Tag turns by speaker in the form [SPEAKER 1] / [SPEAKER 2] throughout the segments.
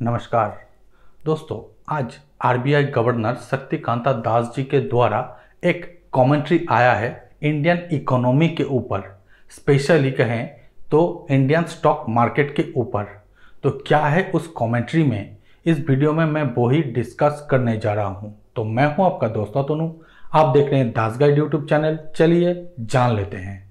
[SPEAKER 1] नमस्कार दोस्तों, आज आरबीआई गवर्नर शक्तिकांता दास जी के द्वारा एक कमेंट्री आया है इंडियन इकोनॉमी के ऊपर, स्पेशली कहें तो इंडियन स्टॉक मार्केट के ऊपर। तो क्या है उस कमेंट्री में, इस वीडियो में मैं वो ही डिस्कस करने जा रहा हूं। तो मैं हूं आपका दोस्त तनु, आप देख रहे हैं दास गाइड यूट्यूब चैनल। चलिए जान लेते हैं।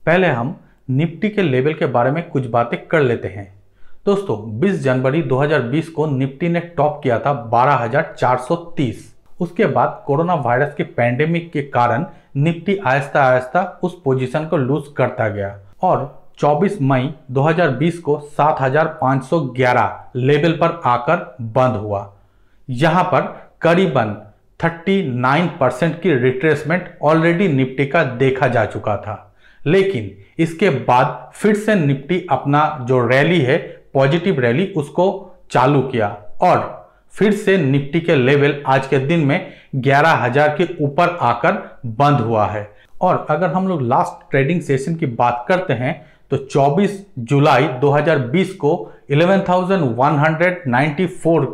[SPEAKER 1] पहले हम निफ्टी के लेवल के बारे में कुछ बातें कर लेते हैं। दोस्तों 20 जनवरी 2020 को निफ्टी ने टॉप किया था 12,430। उसके बाद कोरोना वायरस के पैंडेमिक के कारण निफ्टी आहिस्ता आहिस्ता उस पोजीशन को लूज करता गया और 24 मई 2020 को 7,511 लेवल पर आकर बंद हुआ। यहां पर करीबन 39% की रिट्रेसमेंट ऑलरेडी निफ्टी का देखा जा चुका था, लेकिन इसके बाद फिर से निफ्टी अपना जो रैली है, पॉजिटिव रैली, उसको चालू किया और फिर से निफ्टी के लेवल आज के दिन में 11,000 के ऊपर आकर बंद हुआ है। और अगर हम लोग लास्ट ट्रेडिंग सेशन की बात करते हैं तो 24 जुलाई 2020 को 11,194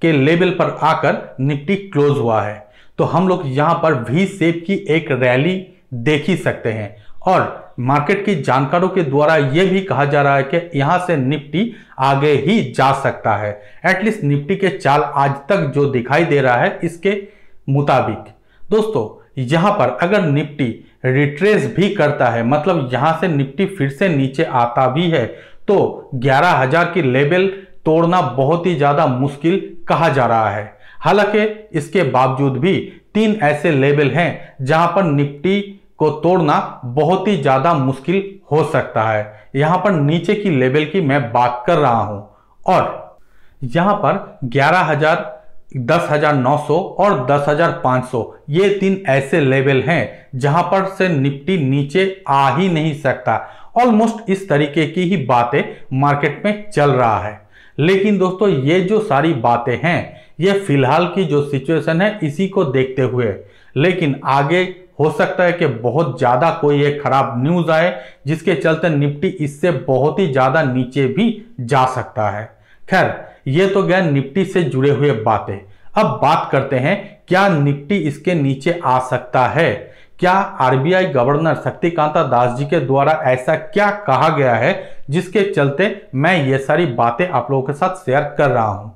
[SPEAKER 1] के लेवल पर आकर निफ्टी क्लोज हुआ है। तो हम लोग यहां पर वी शेप की एक रैली देख ही सकते हैं और मार्केट की जानकारों के द्वारा यह भी कहा जा रहा है कि यहां से निफ्टी आगे ही जा सकता है। एटलीस्ट निफ्टी के चाल आज तक जो दिखाई दे रहा है इसके मुताबिक। दोस्तों यहां पर अगर निफ्टी रिट्रेस भी करता है, मतलब यहां से निफ्टी फिर से नीचे आता भी है, तो 11,000 की लेवल तोड़ना बहुत ही ज्यादा मुश्किल कहा जा रहा है। हालांकि इसके बावजूद भी 3 ऐसे लेवल हैं जहां पर निफ्टी को तोड़ना बहुत ही ज्यादा मुश्किल हो सकता है। यहां पर नीचे की लेवल की मैं बात कर रहा हूं और यहां पर 11,000, 10,900 और 10,500 ये 3 ऐसे लेवल हैं जहां पर से निफ्टी नीचे आ ही नहीं सकता। ऑलमोस्ट इस तरीके की ही बातें मार्केट में चल रहा है। लेकिन दोस्तों ये जो सारी बातें हैं ये फिलहाल की जो सिचुएशन है इसी को देखते हुए, लेकिन आगे हो सकता है कि बहुत ज्यादा कोई एक खराब न्यूज आए जिसके चलते निफ्टी इससे बहुत ही ज्यादा नीचे भी जा सकता है। खैर ये तो गया निफ्टी से जुड़े हुए बातें। अब बात करते हैं क्या निफ्टी इसके नीचे आ सकता है। क्या आरबीआई गवर्नर शक्तिकांता दास जी के द्वारा ऐसा क्या कहा गया है जिसके चलते मैं ये सारी बातें आप लोगों के साथ शेयर कर रहा हूं।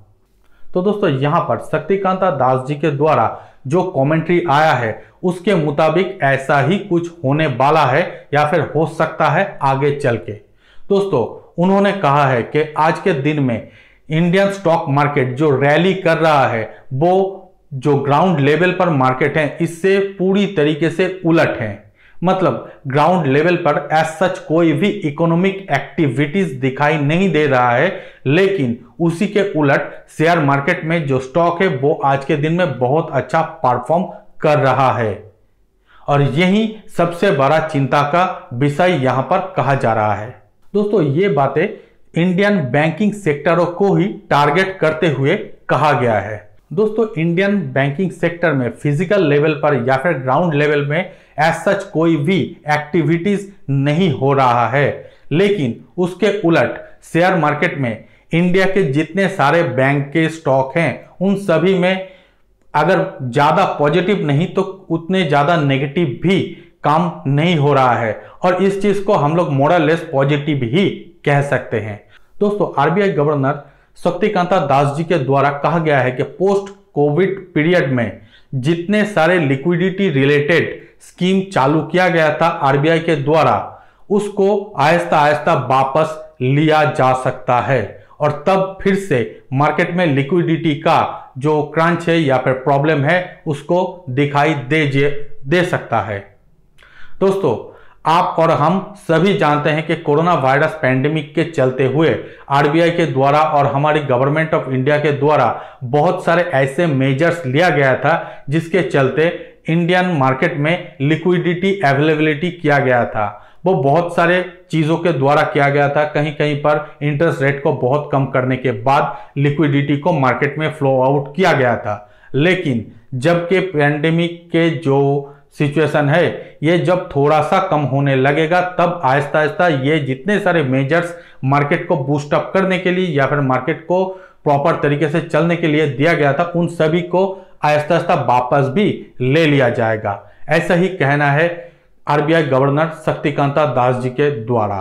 [SPEAKER 1] तो दोस्तों यहां पर शक्तिकांता दास जी के द्वारा जो कमेंट्री आया है उसके मुताबिक ऐसा ही कुछ होने वाला है या फिर हो सकता है आगे चल के। दोस्तों उन्होंने कहा है कि आज के दिन में इंडियन स्टॉक मार्केट जो रैली कर रहा है वो जो ग्राउंड लेवल पर मार्केट है इससे पूरी तरीके से उलट है। मतलब ग्राउंड लेवल पर एज सच कोई भी इकोनॉमिक एक्टिविटीज दिखाई नहीं दे रहा है, लेकिन उसी के उलट शेयर मार्केट में जो स्टॉक है वो आज के दिन में बहुत अच्छा परफॉर्म कर रहा है और यही सबसे बड़ा चिंता का विषय यहां पर कहा जा रहा है। दोस्तों ये बातें इंडियन बैंकिंग सेक्टरों को ही टारगेट करते हुए कहा गया है। दोस्तों इंडियन बैंकिंग सेक्टर में फिजिकल लेवल पर या फिर ग्राउंड लेवल में एज सच कोई भी एक्टिविटीज नहीं हो रहा है, लेकिन उसके उलट शेयर मार्केट में इंडिया के जितने सारे बैंक के स्टॉक हैं उन सभी में अगर ज्यादा पॉजिटिव नहीं तो उतने ज्यादा नेगेटिव भी काम नहीं हो रहा है और इस चीज को हम लोग मोरलेस पॉजिटिव ही कह सकते हैं। दोस्तों आरबीआई गवर्नर शक्तिकांता दास जी के द्वारा कहा गया है कि पोस्ट कोविड पीरियड में जितने सारे लिक्विडिटी रिलेटेड स्कीम चालू किया गया था आरबीआई के द्वारा, उसको आहिस्ता आहिस्ता वापस लिया जा सकता है और तब फिर से मार्केट में लिक्विडिटी का जो क्रंच है या फिर प्रॉब्लम है उसको दिखाई दे सकता है। दोस्तों आप और हम सभी जानते हैं कि कोरोना वायरस पैंडेमिक के चलते हुए आरबीआई के द्वारा और हमारी गवर्नमेंट ऑफ इंडिया के द्वारा बहुत सारे ऐसे मेजर्स लिया गया था जिसके चलते इंडियन मार्केट में लिक्विडिटी अवेलेबिलिटी किया गया था। वो बहुत सारे चीजों के द्वारा किया गया था। कहीं कहीं पर इंटरेस्ट रेट को बहुत कम करने के बाद लिक्विडिटी को मार्केट में फ्लो आउट किया गया था, लेकिन जबकि पैंडेमिक के जो सिचुएशन है ये जब थोड़ा सा कम होने लगेगा, तब आहिस्ता आहिस्ता ये जितने सारे मेजर्स मार्केट को बूस्ट अप करने के लिए या फिर मार्केट को प्रॉपर तरीके से चलने के लिए दिया गया था, उन सभी को आहिस्ता आहिस्ता वापस भी ले लिया जाएगा। ऐसा ही कहना है आरबीआई गवर्नर शक्तिकांता दास जी के द्वारा।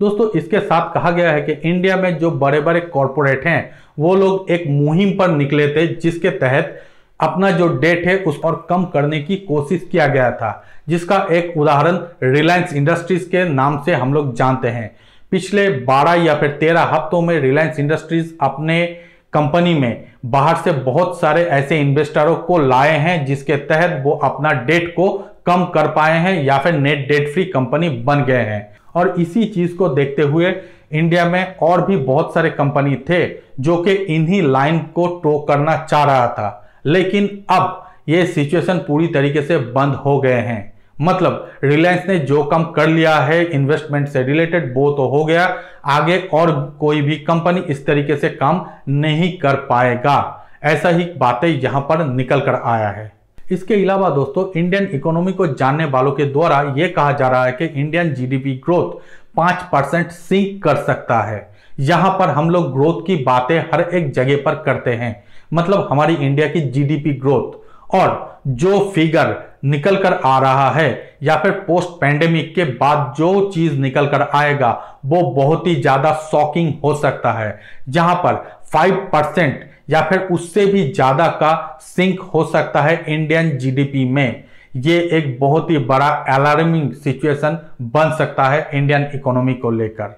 [SPEAKER 1] दोस्तों, इसके साथ कहा गया है कि इंडिया में जो बड़े बड़े कॉरपोरेट हैं वो लोग एक मुहिम पर निकले थे, जिसके तहत अपना जो डेट है उस पर कम करने की कोशिश किया गया था, जिसका एक उदाहरण रिलायंस इंडस्ट्रीज के नाम से हम लोग जानते हैं। पिछले 12 या फिर 13 हफ्तों में रिलायंस इंडस्ट्रीज अपने कंपनी में बाहर से बहुत सारे ऐसे इन्वेस्टरों को लाए हैं, जिसके तहत वो अपना डेट को कम कर पाए हैं या फिर नेट डेट फ्री कंपनी बन गए हैं। और इसी चीज को देखते हुए इंडिया में और भी बहुत सारे कंपनी थे जो कि इन्हीं लाइन को टो करना चाह रहा था, लेकिन अब ये सिचुएशन पूरी तरीके से बंद हो गए हैं। मतलब रिलायंस ने जो काम कर लिया है इन्वेस्टमेंट से रिलेटेड वो तो हो गया, आगे और कोई भी कंपनी इस तरीके से काम नहीं कर पाएगा। ऐसा ही बातें यहां पर निकल कर आया है। इसके अलावा दोस्तों, इंडियन इकोनॉमी को जानने वालों के द्वारा यह कहा जा रहा है कि इंडियन जीडीपी ग्रोथ 5% सिंक कर सकता है। यहां पर हम लोग ग्रोथ की बातें हर एक जगह पर करते हैं, मतलब हमारी इंडिया की जीडीपी ग्रोथ, और जो फिगर निकल कर आ रहा है या फिर पोस्ट पैंडेमिक के बाद जो चीज निकल कर आएगा वो बहुत ही ज्यादा शॉकिंग हो सकता है, जहां पर 5% या फिर उससे भी ज्यादा का सिंक हो सकता है इंडियन जीडीपी में। ये एक बहुत ही बड़ा अलार्मिंग सिचुएशन बन सकता है इंडियन इकोनॉमी को लेकर।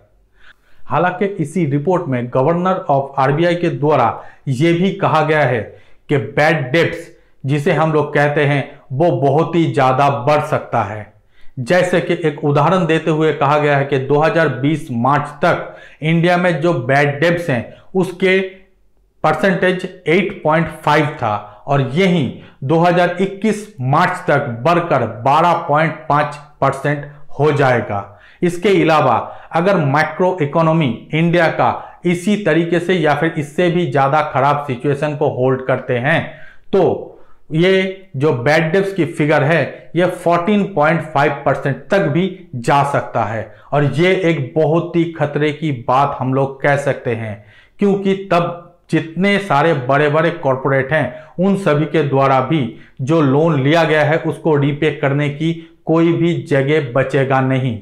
[SPEAKER 1] हालांकि इसी रिपोर्ट में गवर्नर ऑफ आरबीआई के द्वारा यह भी कहा गया है कि बैड डेब्ट्स जिसे हम लोग कहते हैं वो बहुत ही ज्यादा बढ़ सकता है। जैसे कि एक उदाहरण देते हुए कहा गया है कि 2020 मार्च तक इंडिया में जो बैड डेब्ट्स हैं उसके परसेंटेज 8.5 था, और यही 2021 मार्च तक बढ़कर 12.5% हो जाएगा। इसके अलावा अगर मैक्रो इकोनॉमी इंडिया का इसी तरीके से या फिर इससे भी ज्यादा खराब सिचुएशन को होल्ड करते हैं तो ये जो बैड डेब्ट्स की फिगर है ये 14.5% तक भी जा सकता है, और ये एक बहुत ही खतरे की बात हम लोग कह सकते हैं, क्योंकि तब जितने सारे बड़े बड़े कॉरपोरेट हैं उन सभी के द्वारा भी जो लोन लिया गया है उसको रीपे करने की कोई भी जगह बचेगा नहीं।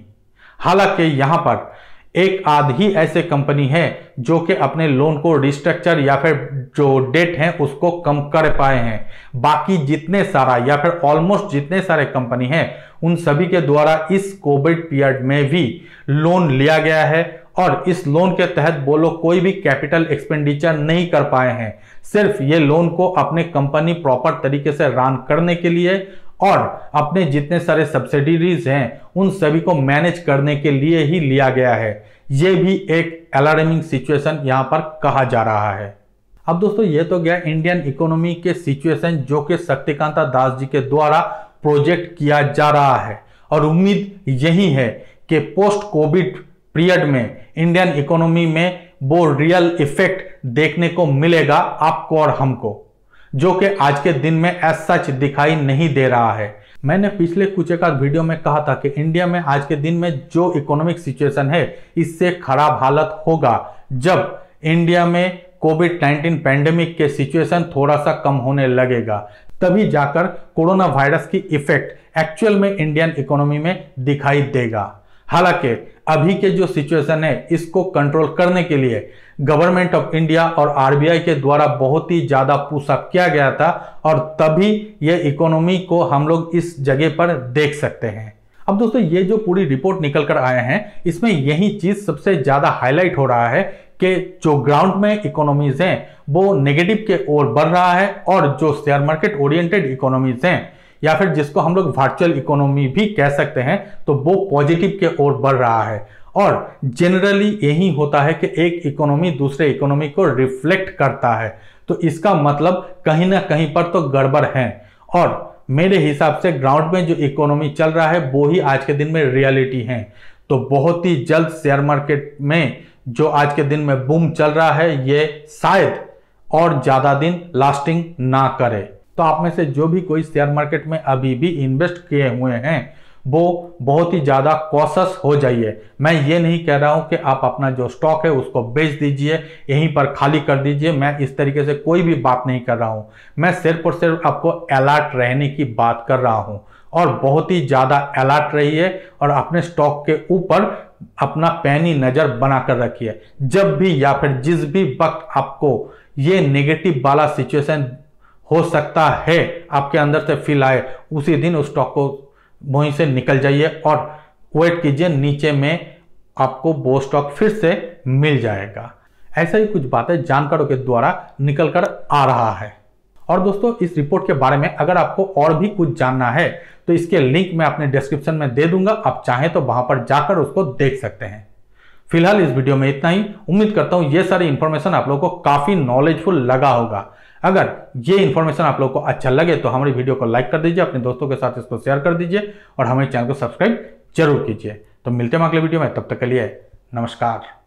[SPEAKER 1] हालांकि यहां पर एक आध ही ऐसे कंपनी है जो कि अपने लोन को रिस्ट्रक्चर या फिर जो डेट है उसको कम कर पाए हैं। बाकी जितने सारा या फिर ऑलमोस्ट जितने सारे कंपनी हैं उन सभी के द्वारा इस कोविड पीरियड में भी लोन लिया गया है, और इस लोन के तहत वो लोग कोई भी कैपिटल एक्सपेंडिचर नहीं कर पाए हैं। सिर्फ ये लोन को अपने कंपनी प्रॉपर तरीके से रन करने के लिए और अपने जितने सारे सब्सिडीज हैं उन सभी को मैनेज करने के लिए ही लिया गया है। ये भी एक अलार्मिंग सिचुएशन यहां पर कहा जा रहा है। अब दोस्तों, ये तो गया इंडियन इकोनॉमी के सिचुएशन जो कि शक्तिकांता दास जी के द्वारा प्रोजेक्ट किया जा रहा है, और उम्मीद यही है कि पोस्ट कोविड पीरियड में इंडियन इकोनॉमी में वो रियल इफेक्ट देखने को मिलेगा आपको और हमको, जो कि आज के दिन में एज सच दिखाई नहीं दे रहा है। मैंने पिछले कुछ एक वीडियो में कहा था कि इंडिया में आज के दिन में जो इकोनॉमिक सिचुएशन है इससे खराब हालत होगा जब इंडिया में कोविड-19 पैंडेमिक के सिचुएशन थोड़ा सा कम होने लगेगा, तभी जाकर कोरोना वायरस की इफेक्ट एक्चुअल में इंडियन इकोनॉमी में दिखाई देगा। हालांकि अभी के जो सिचुएशन है इसको कंट्रोल करने के लिए गवर्नमेंट ऑफ इंडिया और आरबीआई के द्वारा बहुत ही ज्यादा पुशअप किया गया था, और तभी ये इकोनॉमी को हम लोग इस जगह पर देख सकते हैं। अब दोस्तों, ये जो पूरी रिपोर्ट निकल कर आए हैं इसमें यही चीज सबसे ज्यादा हाईलाइट हो रहा है कि जो ग्राउंड में इकोनॉमीज हैं वो नेगेटिव के ओर बढ़ रहा है, और जो शेयर मार्केट ओरिएंटेड इकोनॉमीज हैं या फिर जिसको हम लोग वर्चुअल इकोनॉमी भी कह सकते हैं तो वो पॉजिटिव के ओर बढ़ रहा है। और जनरली यही होता है कि एक इकोनॉमी दूसरे इकोनॉमी को रिफ्लेक्ट करता है, तो इसका मतलब कहीं ना कहीं पर तो गड़बड़ है। और मेरे हिसाब से ग्राउंड में जो इकोनॉमी चल रहा है वो ही आज के दिन में रियलिटी है। तो बहुत ही जल्द शेयर मार्केट में जो आज के दिन में बूम चल रहा है ये शायद और ज्यादा दिन लास्टिंग ना करे। तो आप में से जो भी कोई शेयर मार्केट में अभी भी इन्वेस्ट किए हुए हैं वो बहुत ही ज़्यादा कॉशस हो जाइए। मैं ये नहीं कह रहा हूँ कि आप अपना जो स्टॉक है उसको बेच दीजिए, यहीं पर खाली कर दीजिए। मैं इस तरीके से कोई भी बात नहीं कर रहा हूँ। मैं सिर्फ और सिर्फ आपको अलर्ट रहने की बात कर रहा हूँ और बहुत ही ज़्यादा अलर्ट रहिए और अपने स्टॉक के ऊपर अपना पैनी नज़र बनाकर रखिए। जब भी या फिर जिस भी वक्त आपको ये नेगेटिव वाला सिचुएशन हो सकता है आपके अंदर से फील आए, उसी दिन उस स्टॉक को वहीं से निकल जाइए और वेट कीजिए, नीचे में आपको वो स्टॉक फिर से मिल जाएगा। ऐसा ही कुछ बातें जानकारों के द्वारा निकल कर आ रहा है। और दोस्तों, इस रिपोर्ट के बारे में अगर आपको और भी कुछ जानना है तो इसके लिंक मैं अपने डिस्क्रिप्शन में दे दूंगा, आप चाहें तो वहां पर जाकर उसको देख सकते हैं। फिलहाल इस वीडियो में इतना ही। उम्मीद करता हूं ये सारी इंफॉर्मेशन आप लोगों को काफी नॉलेजफुल लगा होगा। अगर ये इंफॉर्मेशन आप लोगों को अच्छा लगे तो हमारी वीडियो को लाइक कर दीजिए, अपने दोस्तों के साथ इसको शेयर कर दीजिए और हमारे चैनल को सब्सक्राइब जरूर कीजिए। तो मिलते हैं अगले वीडियो में, तब तक के लिए नमस्कार।